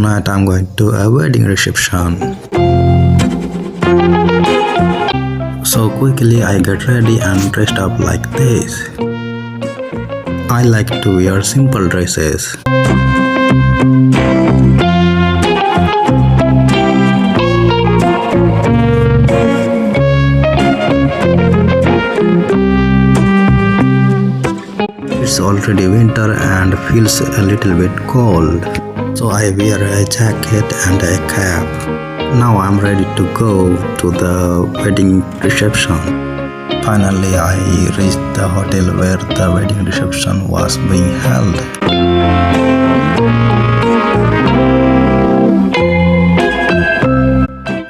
tonight I'm going to a wedding reception. So quickly I get ready and dressed up like this. I like to wear simple dresses. It's already winter and feels a little bit cold, so I wear a jacket and a cap. Now I'm ready to go to the wedding reception. Finally, I reached the hotel where the wedding reception was being held.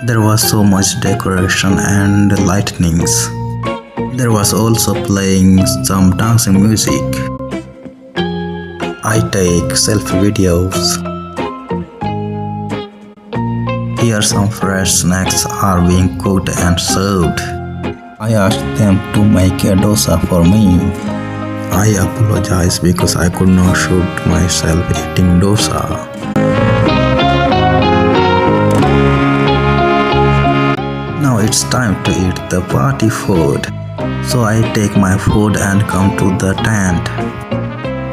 There was so much decoration and lightnings. There was also playing some dancing music. I take selfie videos. Here some fresh snacks are being cooked and served. I asked them to make a dosa for me. I apologize because I could not shoot myself eating dosa. Now it's time to eat the party food. So I take my food and come to the tent.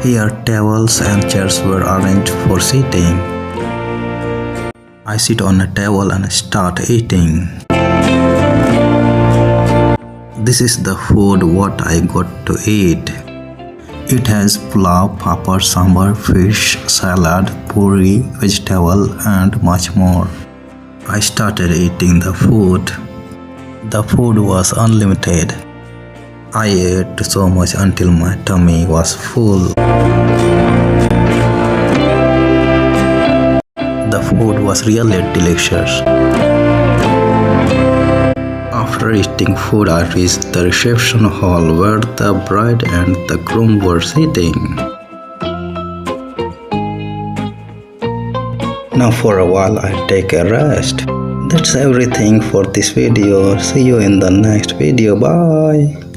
Here tables and chairs were arranged for sitting. I sit on a table and start eating. This is the food what I got to eat. It has pulao, papad, sambar, fish, salad, puri, vegetable and much more. I started eating the food. The food was unlimited. I ate so much until my tummy was full. The food was really delicious. After eating food, I reached the reception hall where the bride and the groom were sitting. Now for a while I take a rest. That's everything for this video. See you in the next video. Bye.